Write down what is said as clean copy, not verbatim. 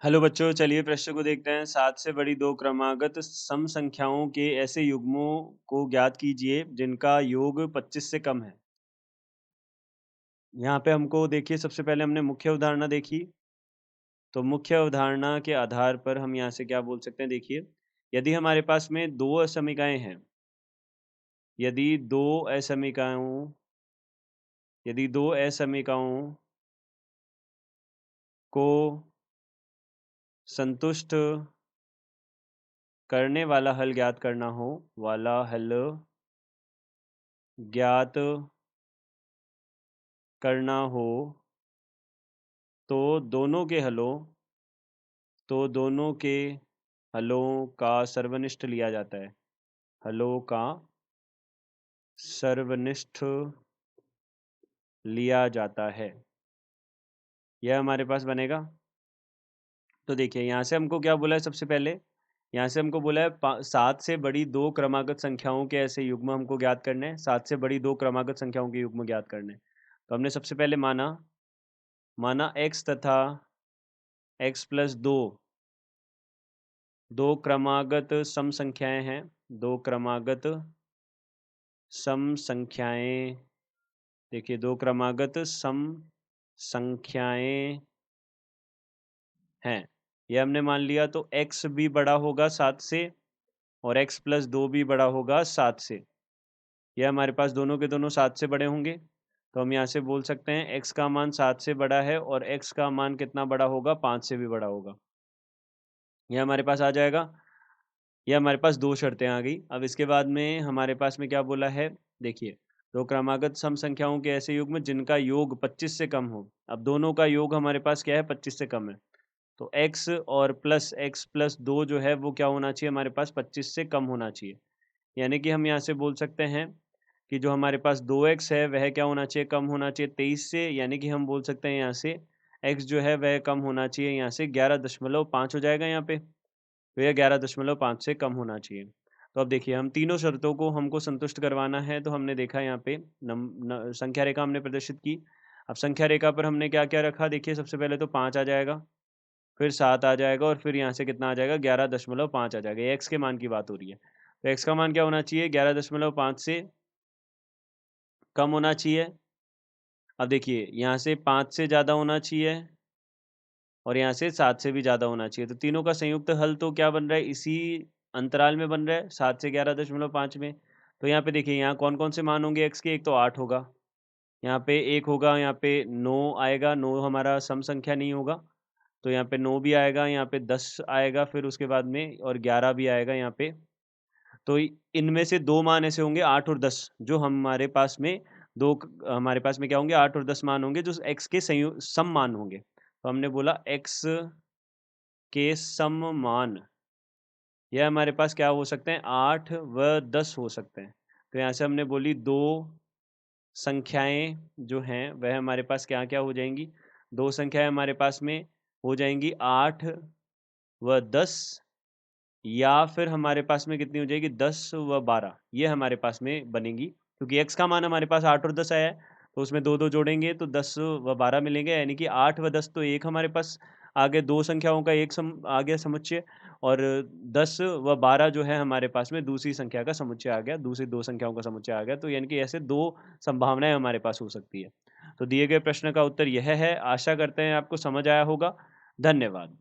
Hello बच्चों, चलिए प्रश्न को देखते हैं। 7 से बड़ी दो क्रमागत सम संख्याओं के ऐसे युग्मों को ज्ञात कीजिए जिनका योग 25 से कम है। यहाँ पे हमको देखिए, सबसे पहले हमने मुख्य अवधारणा देखी। तो मुख्य अवधारणा के आधार पर हम यहाँ से क्या बोल सकते हैं, देखिए, यदि हमारे पास में दो असमीकाएं हैं, यदि दो असमीकाओं यदि दो असमीकाओं को संतुष्ट करने वाला हल ज्ञात करना हो, वाला हल ज्ञात करना हो, तो दोनों के हलों का सर्वनिष्ठ लिया जाता है। हलों का सर्वनिष्ठ लिया जाता है। यह हमारे पास बनेगा। तो देखिए, यहाँ से हमको क्या बोला है, सबसे पहले यहाँ से हमको बोला है 7 से बड़ी दो क्रमागत संख्याओं के ऐसे युग्म हमको ज्ञात करने हैं। 7 से बड़ी दो क्रमागत संख्याओं के युग्म ज्ञात करने हैं। तो हमने सबसे पहले माना x तथा x प्लस दो क्रमागत सम संख्याएं हैं। दो क्रमागत सम संख्याएं, देखिए, दो क्रमागत सम संख्याएं हैं। यह हमने मान लिया। तो x भी बड़ा होगा 7 से और x प्लस 2 भी बड़ा होगा 7 से। यह हमारे पास दोनों के दोनों 7 से बड़े होंगे। तो हम यहाँ से बोल सकते हैं x का मान 7 से बड़ा है और x का मान कितना बड़ा होगा, 5 से भी बड़ा होगा। यह हमारे पास आ जाएगा। ये हमारे पास दो शर्तें आ गई। अब इसके बाद में हमारे पास में क्या बोला है, देखिए, दो क्रमागत सम संख्याओं के ऐसे युग्म जिनका योग 25 से कम हो। अब दोनों का योग हमारे पास क्या है, 25 से कम है। तो x और प्लस x प्लस 2 जो है वो क्या होना चाहिए, हमारे पास 25 से कम होना चाहिए। यानी कि हम यहाँ से बोल सकते हैं कि जो हमारे पास 2x है वह क्या होना चाहिए, कम होना चाहिए 23 से। यानी कि हम बोल सकते हैं यहाँ से x जो है वह कम होना चाहिए, यहाँ से 11.5 हो जाएगा यहाँ पे। तो यह 11.5 से कम होना चाहिए। तो अब देखिए, हम तीनों शर्तों को हमको संतुष्ट करवाना है। तो हमने देखा यहाँ पे संख्या रेखा हमने प्रदर्शित की। अब संख्या रेखा पर हमने क्या-क्या रखा, देखिए, सबसे पहले तो 5 आ जाएगा, फिर 7 आ जाएगा और फिर यहाँ से कितना आ जाएगा, 11.5 आ जाएगा। ये x के मान की बात हो रही है। तो x का मान क्या होना चाहिए, 11.5 से कम होना चाहिए। अब देखिए, यहाँ से 5 से ज़्यादा होना चाहिए और यहाँ से 7 से भी ज़्यादा होना चाहिए। तो तीनों का संयुक्त हल तो क्या बन रहा है, इसी अंतराल में बन रहा है, 7 से 11.5 में। तो यहाँ पे देखिए, यहाँ कौन-कौन से मान होंगे x के, एक तो 8 होगा, यहाँ पे 1 होगा, यहाँ पे 9 आएगा, 9 हमारा सम संख्या नहीं होगा, तो यहाँ पे 9 भी आएगा, यहाँ पे 10 आएगा, फिर उसके बाद में और 11 भी आएगा यहाँ पे। तो इनमें से 2 मान ऐसे होंगे, 8 और 10, जो हमारे पास में हमारे पास में क्या होंगे, 8 और 10 मान होंगे जो x के सम मान होंगे। तो हमने बोला x के सम मान, यह हमारे पास क्या हो सकते हैं, 8 व 10 हो सकते हैं। तो यहाँ से हमने बोली दो संख्याएं जो हैं वह हमारे पास क्या-क्या हो जाएंगी, दो संख्याएं हमारे पास में हो जाएंगी 8 व 10, या फिर हमारे पास में कितनी हो जाएगी, 10 व 12, ये हमारे पास में बनेगी। क्योंकि x का मान हमारे पास 8 और 10 आया है, तो उसमें 2-2 जोड़ेंगे तो 10 व 12 मिलेंगे। यानी कि 8 व 10 तो एक हमारे पास आगे दो संख्याओं का एक आ गया समुच्चय, और 10 व 12 जो है हमारे पास में दूसरी संख्या का समुच्चय आ गया, दूसरी दो संख्याओं का समुच्चय आ गया। तो यानी कि ऐसे दो संभावनाएं हमारे पास हो सकती है। तो दिए गए प्रश्न का उत्तर यह है। आशा करते हैं आपको समझ आया होगा। धन्यवाद।